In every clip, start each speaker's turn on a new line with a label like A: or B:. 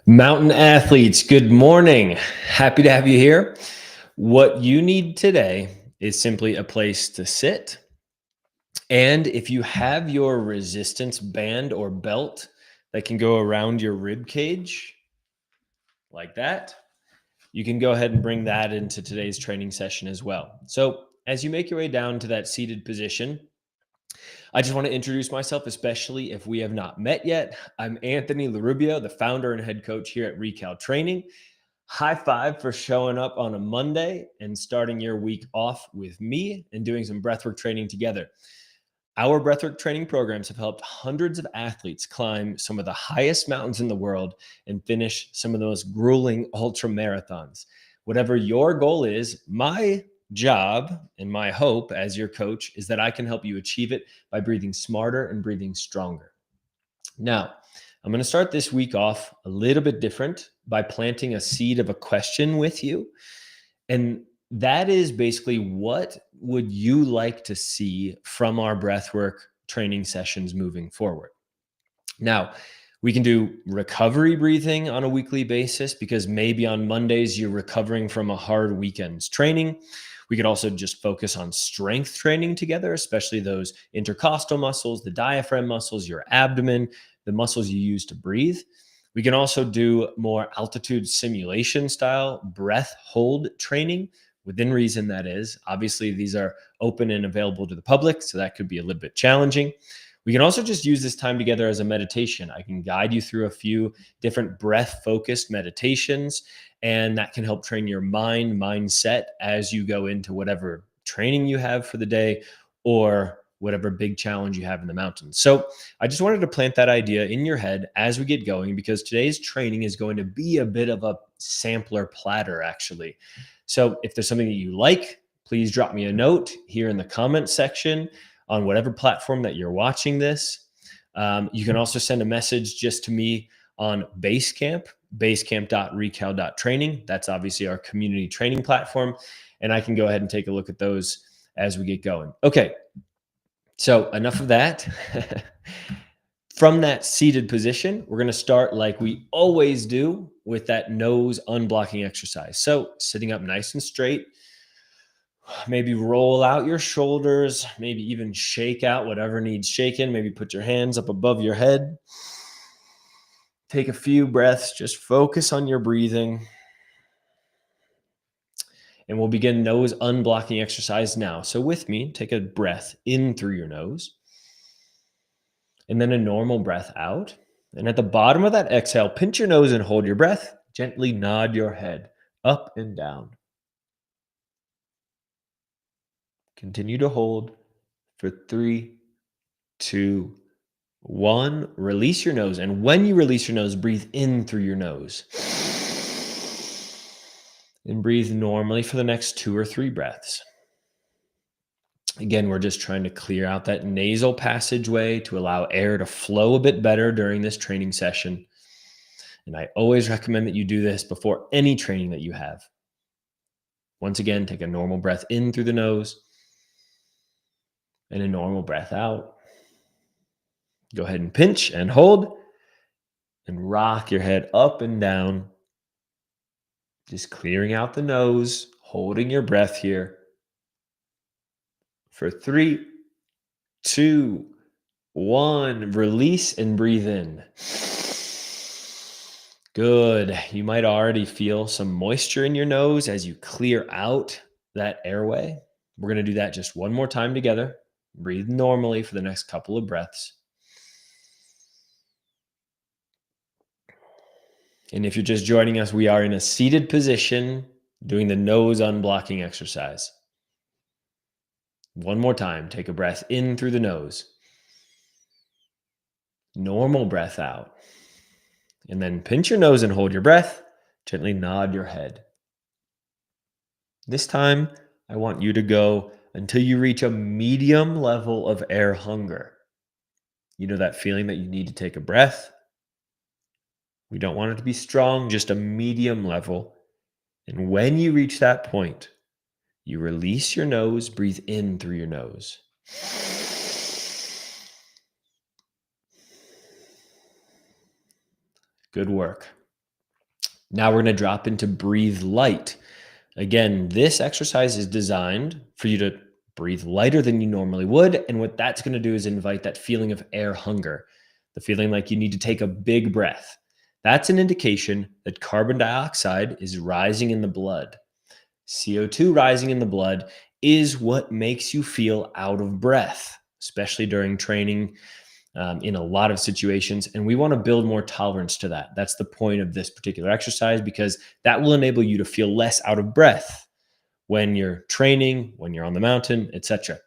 A: Mountain athletes, good morning. Happy to have you here. What you need today is simply a place to sit. And if you have your resistance band or belt that can go around your rib cage like that, you can go ahead and bring that into today's training session as well. So, as you make your way down to that seated position, I just want to introduce myself, especially if we have not met yet. I'm Anthony LaRubio, the founder and head coach here at Recal Training. High five for showing up on a Monday and starting your week off with me and doing some breathwork training together. Our breathwork training programs have helped hundreds of athletes climb some of the highest mountains in the world and finish some of the most grueling ultra marathons. Whatever your goal is, my job and my hope as your coach is that I can help you achieve it by breathing smarter and breathing stronger. Now, I'm going to start this week off a little bit different by planting a seed of a question with you. And that is basically, what would you like to see from our breathwork training sessions moving forward? Now, we can do recovery breathing on a weekly basis because maybe on Mondays you're recovering from a hard weekend's training. We could also just focus on strength training together, especially those intercostal muscles, the diaphragm muscles, your abdomen, the muscles you use to breathe. We can also do more altitude simulation style breath hold training within reason, that is. Obviously, these are open and available to the public, so that could be a little bit challenging. We can also just use this time together as a meditation. I can guide you through a few different breath-focused meditations, and that can help train your mindset as you go into whatever training you have for the day or whatever big challenge you have in the mountains. So I just wanted to plant that idea in your head as we get going, because today's training is going to be a bit of a sampler platter, actually. So if there's something that you like, please drop me a note here in the comment section on whatever platform that you're watching this. You can also send a message just to me on Basecamp, basecamp.recal.training. That's obviously our community training platform. And I can go ahead and take a look at those as we get going. Okay, so enough of that. From that seated position, we're going to start like we always do with that nose unblocking exercise. So sitting up nice and straight, maybe roll out your shoulders, maybe even shake out whatever needs shaken. Maybe put your hands up above your head. Take a few breaths, just focus on your breathing. And we'll begin nose unblocking exercise now. So with me, take a breath in through your nose and then a normal breath out. And at the bottom of that exhale, pinch your nose and hold your breath. Gently nod your head up and down. Continue to hold for 3, 2, 1. Release your nose. And when you release your nose, breathe in through your nose. And breathe normally for the next 2 or 3 breaths. Again, we're just trying to clear out that nasal passageway to allow air to flow a bit better during this training session. And I always recommend that you do this before any training that you have. Once again, take a normal breath in through the nose and a normal breath out. Go ahead and pinch and hold and rock your head up and down. Just clearing out the nose, holding your breath here for 3, 2, 1. Release and breathe in. Good. You might already feel some moisture in your nose as you clear out that airway. We're going to do that just one more time together. Breathe normally for the next couple of breaths. And if you're just joining us, we are in a seated position doing the nose unblocking exercise. One more time. Take a breath in through the nose. Normal breath out. And then pinch your nose and hold your breath. Gently nod your head. This time, I want you to go until you reach a medium level of air hunger. You know that feeling that you need to take a breath? We don't want it to be strong, just a medium level. And when you reach that point, you release your nose, breathe in through your nose. Good work. Now we're going to drop into breathe light. Again, this exercise is designed for you to breathe lighter than you normally would. And what that's going to do is invite that feeling of air hunger, the feeling like you need to take a big breath. That's an indication that carbon dioxide is rising in the blood. CO2 rising in the blood is what makes you feel out of breath, especially during training, in a lot of situations. And we want to build more tolerance to that. That's the point of this particular exercise, because that will enable you to feel less out of breath when you're training, when you're on the mountain, etc.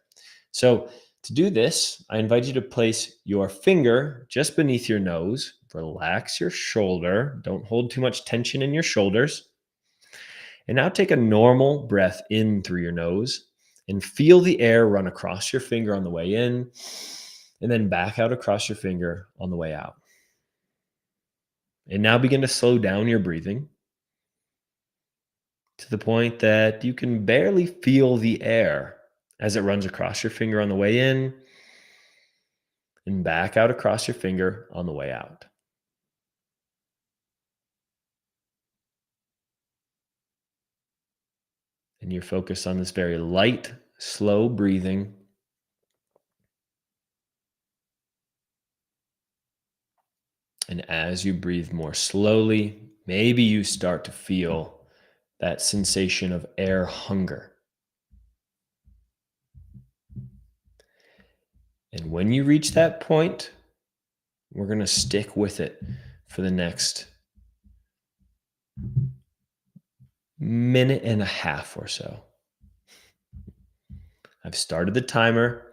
A: So to do this, I invite you to place your finger just beneath your nose. Relax your shoulder. Don't hold too much tension in your shoulders. And now take a normal breath in through your nose and feel the air run across your finger on the way in and then back out across your finger on the way out. And now begin to slow down your breathing to the point that you can barely feel the air as it runs across your finger on the way in and back out across your finger on the way out. And you're focused on this very light, slow breathing. And as you breathe more slowly, maybe you start to feel that sensation of air hunger. And when you reach that point, we're going to stick with it for the next minute and a half or so. I've started the timer.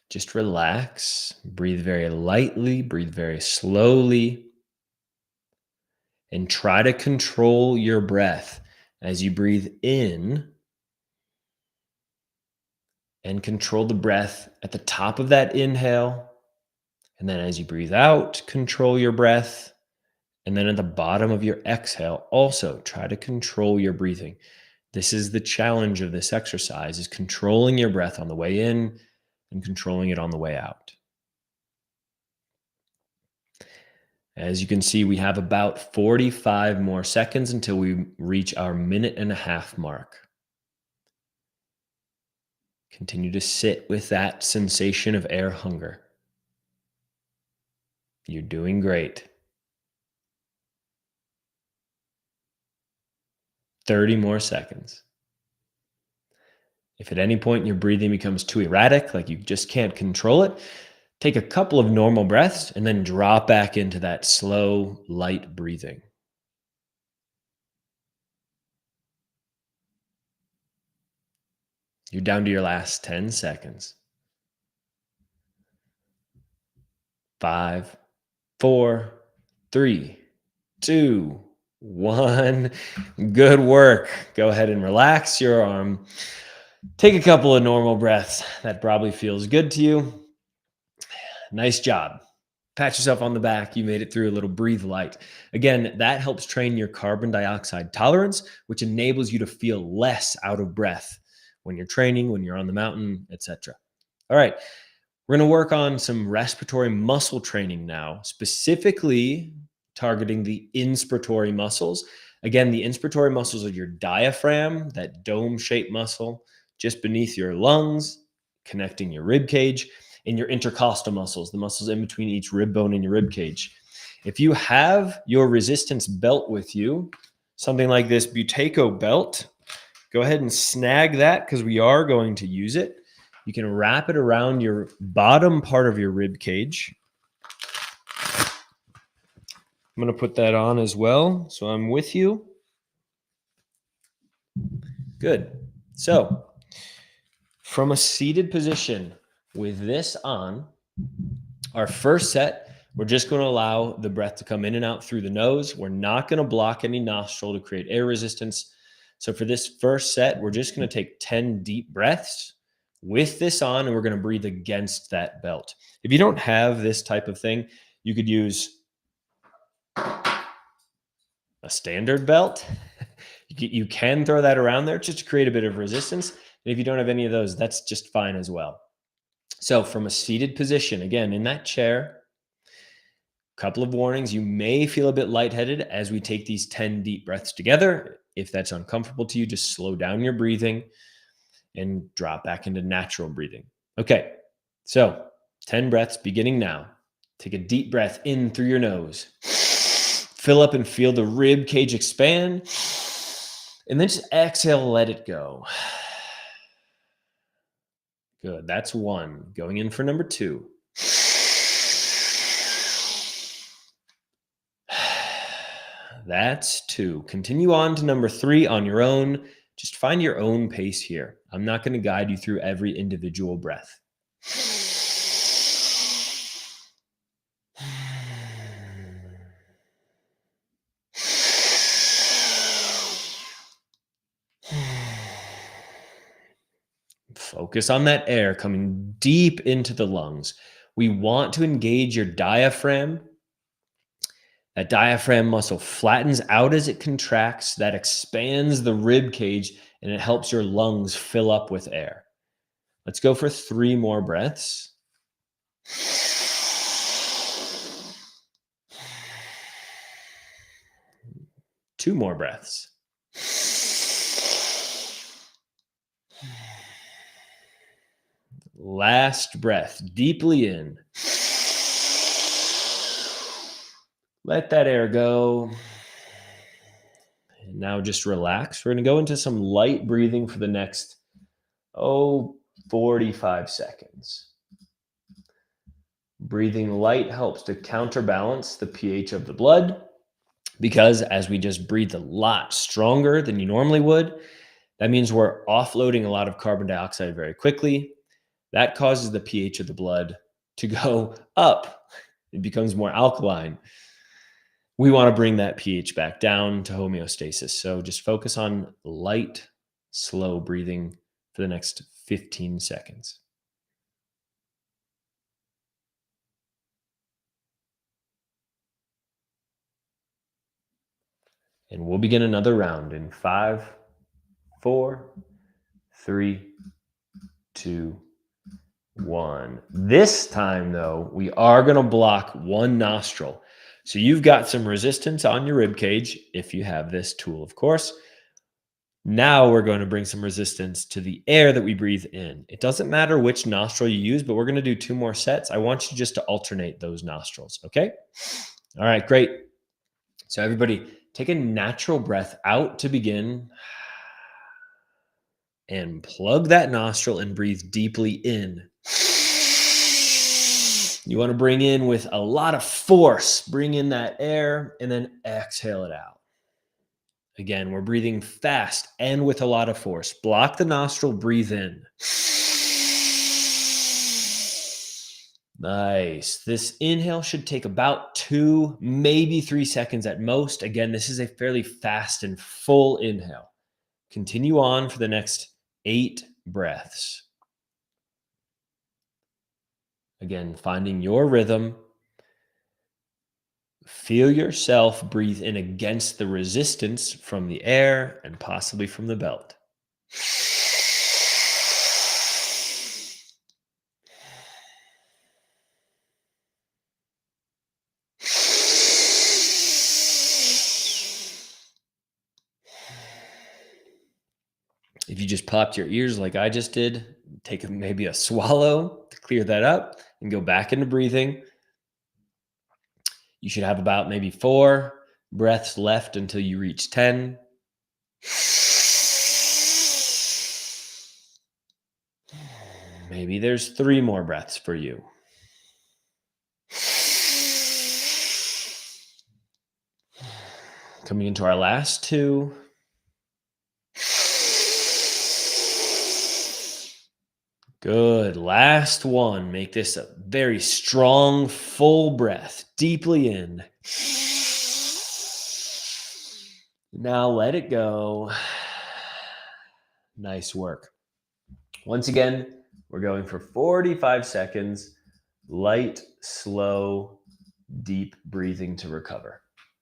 A: Just relax, breathe very lightly, breathe very slowly, and try to control your breath as you breathe in, and control the breath at the top of that inhale. And then as you breathe out, control your breath. And then at the bottom of your exhale, also try to control your breathing. This is the challenge of this exercise, is controlling your breath on the way in and controlling it on the way out. As you can see, we have about 45 more seconds until we reach our minute and a half mark. Continue to sit with that sensation of air hunger. You're doing great. 30 more seconds. If at any point your breathing becomes too erratic, like you just can't control it, take a couple of normal breaths and then drop back into that slow, light breathing. You're down to your last 10 seconds. 5, 4, 3, 2, 1. Good work. Go ahead and relax your arm. Take a couple of normal breaths. That probably feels good to you. Nice job. Pat yourself on the back. You made it through a little breathe light. Again, that helps train your carbon dioxide tolerance, which enables you to feel less out of breath when you're training, when you're on the mountain, etc. All right. We're going to work on some respiratory muscle training now, specifically targeting the inspiratory muscles. Again, the inspiratory muscles are your diaphragm, that dome-shaped muscle just beneath your lungs, connecting your rib cage, and your intercostal muscles, the muscles in between each rib bone and your rib cage. If you have your resistance belt with you, something like this Buteyko belt, go ahead and snag that because we are going to use it. You can wrap it around your bottom part of your rib cage. I'm going to put that on as well, so I'm with you. Good. So, from a seated position with this on, our first set, we're just going to allow the breath to come in and out through the nose. We're not going to block any nostril to create air resistance. So for this first set, we're just going to take 10 deep breaths with this on, and we're going to breathe against that belt. If you don't have this type of thing, you could use a standard belt. You can throw that around there just to create a bit of resistance. And if you don't have any of those, that's just fine as well. So from a seated position, again, in that chair, Couple of warnings. You may feel a bit lightheaded as we take these 10 deep breaths together. If that's uncomfortable to you, just slow down your breathing and drop back into natural breathing. Okay, so 10 breaths beginning now. Take a deep breath in through your nose. Fill up and feel the rib cage expand. And then just exhale, let it go. Good. That's one. Going in for number two. That's two. Continue on to number three on your own. Just find your own pace here. I'm not going to guide you through every individual breath. Focus on that air coming deep into the lungs. We want to engage your diaphragm. That diaphragm muscle flattens out as it contracts. That expands the rib cage and it helps your lungs fill up with air. Let's go for 3 more breaths. Two more breaths. Last breath, deeply in. Let that air go. And now just relax. We're going to go into some light breathing for the next, 45 seconds. Breathing light helps to counterbalance the pH of the blood because as we just breathe a lot stronger than you normally would, that means we're offloading a lot of carbon dioxide very quickly. That causes the pH of the blood to go up. It becomes more alkaline. We want to bring that pH back down to homeostasis. So just focus on light, slow breathing for the next 15 seconds. And we'll begin another round in 5, 4, 3, 2, 1. This time, though, we are going to block one nostril. So you've got some resistance on your rib cage, if you have this tool, of course. Now we're going to bring some resistance to the air that we breathe in. It doesn't matter which nostril you use, but we're going to do 2 more sets. I want you just to alternate those nostrils, okay? All right, great. So everybody, take a natural breath out to begin. And plug that nostril and breathe deeply in. You want to bring in with a lot of force. Bring in that air and then exhale it out. Again, we're breathing fast and with a lot of force. Block the nostril, breathe in. Nice. This inhale should take about 2, maybe 3 seconds at most. Again, this is a fairly fast and full inhale. Continue on for the next 8 breaths. Again, finding your rhythm. Feel yourself breathe in against the resistance from the air and possibly from the belt. If you just popped your ears like I just did, take maybe a swallow to clear that up and go back into breathing. You should have about maybe 4 breaths left until you reach 10. Maybe there's 3 more breaths for you. Coming into our last 2. Good. Last one. Make this a very strong, full breath. Deeply in. Now let it go. Nice work. Once again, we're going for 45 seconds. Light, slow, deep breathing to recover.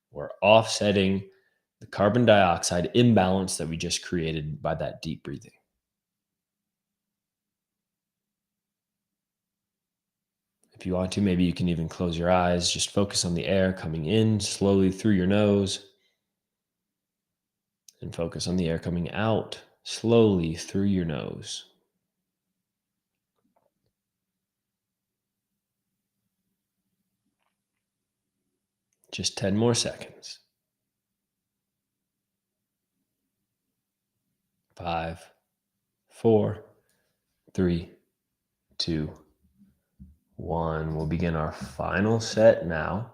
A: We're offsetting the carbon dioxide imbalance that we just created by that deep breathing. If you want to, maybe you can even close your eyes. Just focus on the air coming in slowly through your nose and focus on the air coming out slowly through your nose. Just 10 more seconds. 5, 4, 3, 2, 1. We'll begin our final set now.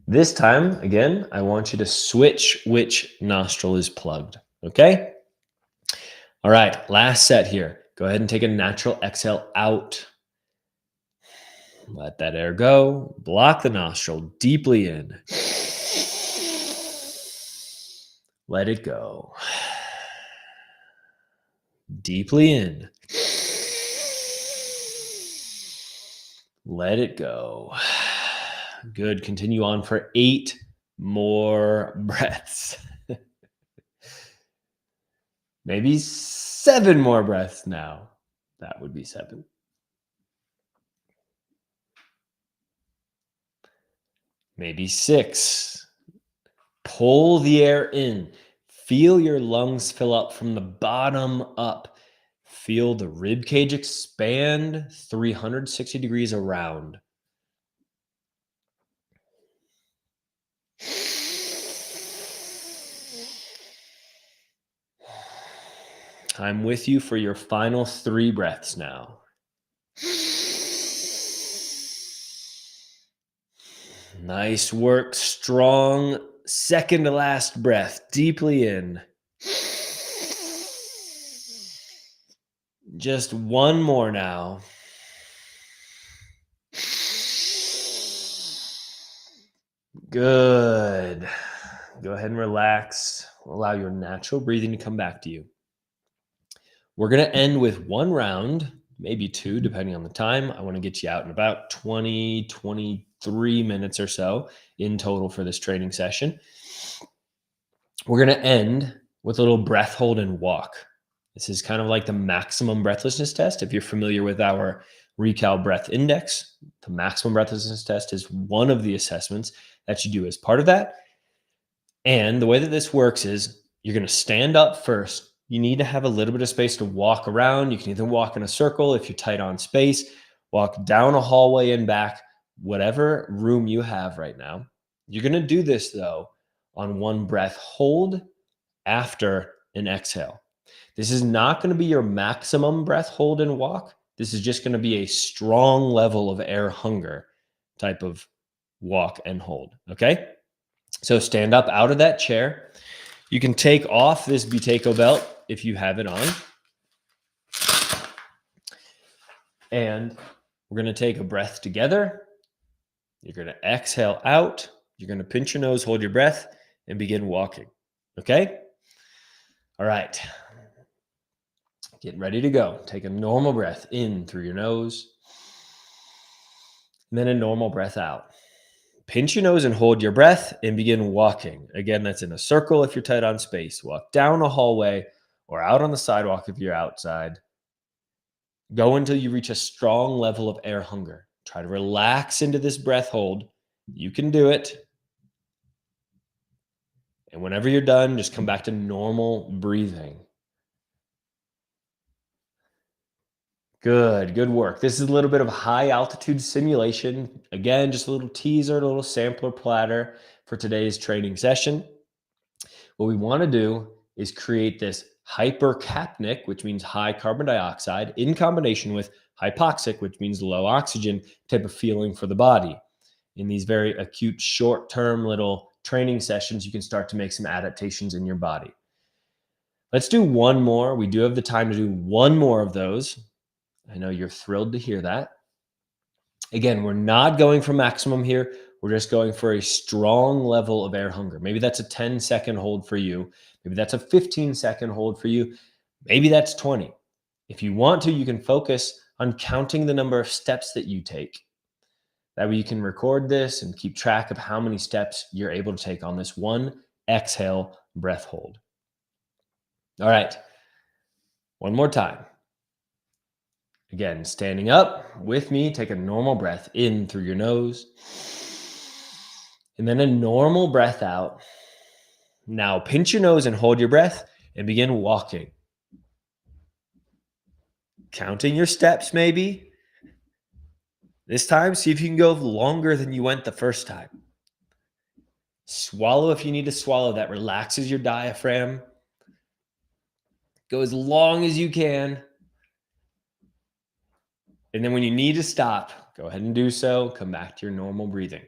A: This time, again, I want you to switch which nostril is plugged, okay? All right, last set here. Go ahead and take a natural exhale out. Let that air go. Block the nostril deeply in. Let it go. Deeply in. Let it go. Good. Continue on for 8 more breaths. Maybe 7 more breaths now. That would be 7. Maybe 6. Pull the air in. Feel your lungs fill up from the bottom up. Feel the rib cage expand 360 degrees around. I'm with you for your final 3 breaths now. Nice work. Strong. Second to last breath. Deeply in. Just one more now. Good. Go ahead and relax. Allow your natural breathing to come back to you. We're going to end with 1 round, maybe 2, depending on the time. I want to get you out in about 20, 23 minutes or so in total for this training session. We're going to end with a little breath hold and walk. This is kind of like the maximum breathlessness test. If you're familiar with our Recal Breath Index, the maximum breathlessness test is one of the assessments that you do as part of that. And the way that this works is you're going to stand up first. You need to have a little bit of space to walk around. You can either walk in a circle if you're tight on space, walk down a hallway and back, whatever room you have right now. You're going to do this, though, on 1 breath hold after an exhale. This is not going to be your maximum breath hold and walk. This is just going to be a strong level of air hunger type of walk and hold, okay? So stand up out of that chair. You can take off this Buteyko Belt if you have it on. And we're going to take a breath together. You're going to exhale out. You're going to pinch your nose, hold your breath, and begin walking, okay? All right. Get ready to go. Take a normal breath in through your nose, and then a normal breath out. Pinch your nose and hold your breath and begin walking. Again, that's in a circle if you're tight on space. Walk down a hallway or out on the sidewalk if you're outside. Go until you reach a strong level of air hunger. Try to relax into this breath hold. You can do it. And whenever you're done, just come back to normal breathing. Good work. This is a little bit of high altitude simulation. Again, just a little teaser, a little sampler platter for today's training session. What we want to do is create this hypercapnic, which means high carbon dioxide, in combination with hypoxic, which means low oxygen type of feeling for the body. In these very acute, short-term little training sessions, you can start to make some adaptations in your body. Let's do 1 more. We do have the time to do 1 more of those. I know you're thrilled to hear that. Again, we're not going for maximum here. We're just going for a strong level of air hunger. Maybe that's a 10-second hold for you. Maybe that's a 15-second hold for you. Maybe that's 20. If you want to, you can focus on counting the number of steps that you take. That way you can record this and keep track of how many steps you're able to take on this 1 exhale breath hold. All right. 1 more time. Again, standing up with me, take a normal breath in through your nose, and then a normal breath out. Now pinch your nose and hold your breath and begin walking. Counting your steps maybe. This time, see if you can go longer than you went the first time. Swallow if you need to swallow. That relaxes your diaphragm. Go as long as you can. And then when you need to stop, go ahead and do so. Come back to your normal breathing.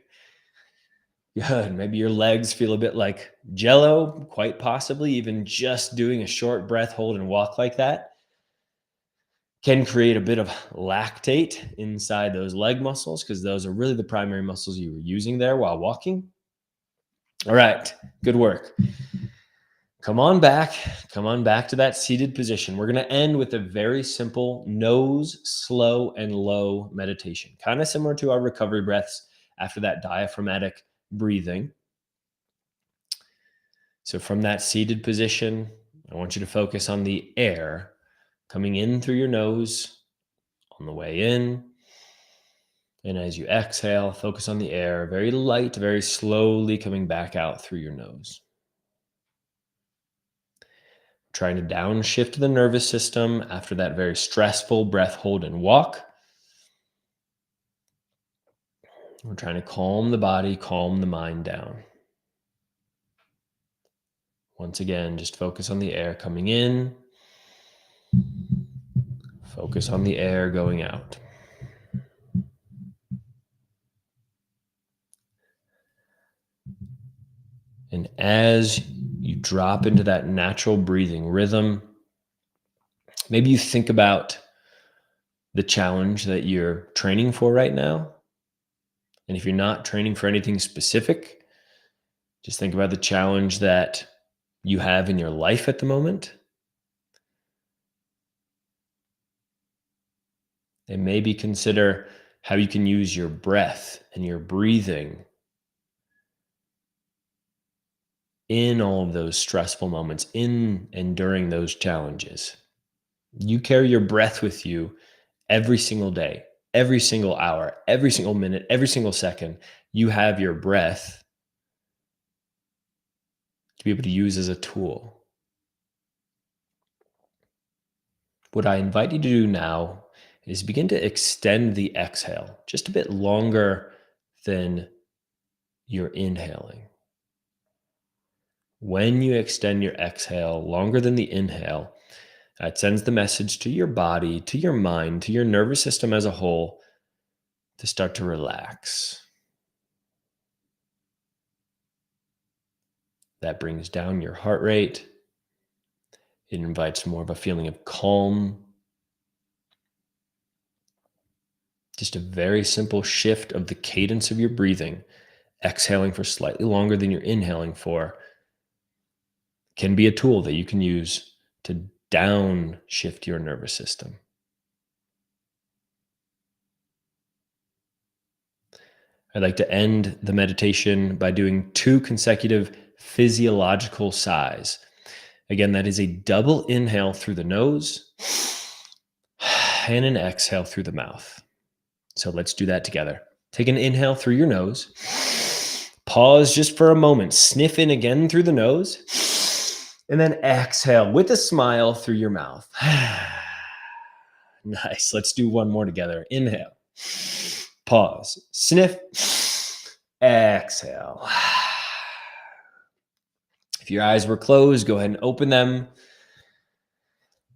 A: Good. Maybe your legs feel a bit like jello, quite possibly. Even just doing a short breath, hold, and walk like that can create a bit of lactate inside those leg muscles, because those are really the primary muscles you were using there while walking. All right. Good work. Come on back to that seated position. We're going to end with a very simple nose, slow, and low meditation, kind of similar to our recovery breaths after that diaphragmatic breathing. So from that seated position, I want you to focus on the air coming in through your nose on the way in. And as you exhale, focus on the air, very light, very slowly coming back out through your nose. Trying to downshift the nervous system after that very stressful breath, hold, and walk. We're trying to calm the body, calm the mind down. Once again, just focus on the air coming in. Focus on the air going out. And as you drop into that natural breathing rhythm, maybe you think about the challenge that you're training for right now. And if you're not training for anything specific, just think about the challenge that you have in your life at the moment. And maybe consider how you can use your breath and your breathing in all of those stressful moments, in and during those challenges. You carry your breath with you every single day, every single hour, every single minute, every single second. You have your breath to be able to use as a tool. What I invite you to do now is begin to extend the exhale just a bit longer than you're inhaling. When you extend your exhale longer than the inhale, it sends the message to your body, to your mind, to your nervous system as a whole to start to relax. That brings down your heart rate. It invites more of a feeling of calm. Just a very simple shift of the cadence of your breathing, exhaling for slightly longer than you're inhaling for, can be a tool that you can use to downshift your nervous system. I'd like to end the meditation by doing 2 consecutive physiological sighs. Again, that is a double inhale through the nose and an exhale through the mouth. So let's do that together. Take an inhale through your nose. Pause just for a moment. Sniff in again through the nose. And then exhale with a smile through your mouth. Nice. Let's do one more together. Inhale. Pause. Sniff. Exhale. If your eyes were closed, go ahead and open them.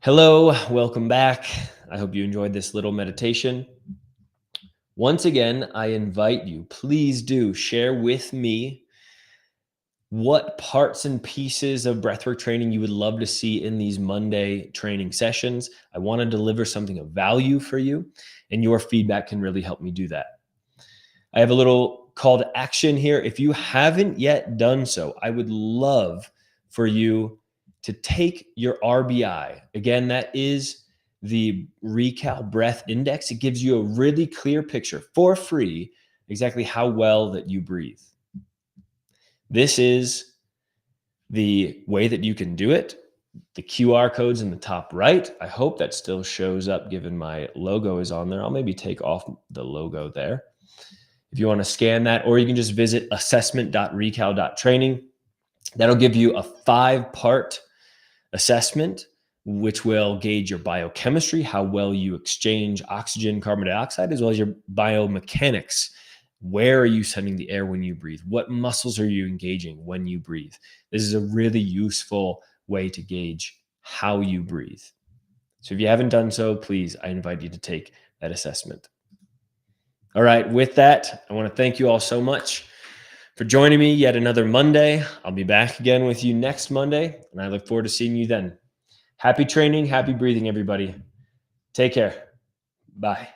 A: Hello. Welcome back. I hope you enjoyed this little meditation. Once again, I invite you, please do share with me what parts and pieces of breathwork training you would love to see in these Monday training sessions. I want to deliver something of value for you, and your feedback can really help me do that. I have a little call to action here. If you haven't yet done so, I would love for you to take your RBI. Again, that is the Recal Breath Index. It gives you a really clear picture for free exactly how well that you breathe. This is the way that you can do it. The QR code's in the top right. I hope that still shows up given my logo is on there. I'll maybe take off the logo there. If you want to scan that, or you can just visit assessment.recal.training. That'll give you a 5-part assessment, which will gauge your biochemistry, how well you exchange oxygen, carbon dioxide, as well as your biomechanics. Where are you sending the air when you breathe? What muscles are you engaging when you breathe? This is a really useful way to gauge how you breathe. So if you haven't done so, please, I invite you to take that assessment. All right, with that, I want to thank you all so much for joining me yet another Monday. I'll be back again with you next Monday, and I look forward to seeing you then. Happy training, happy breathing, everybody. Take care. Bye.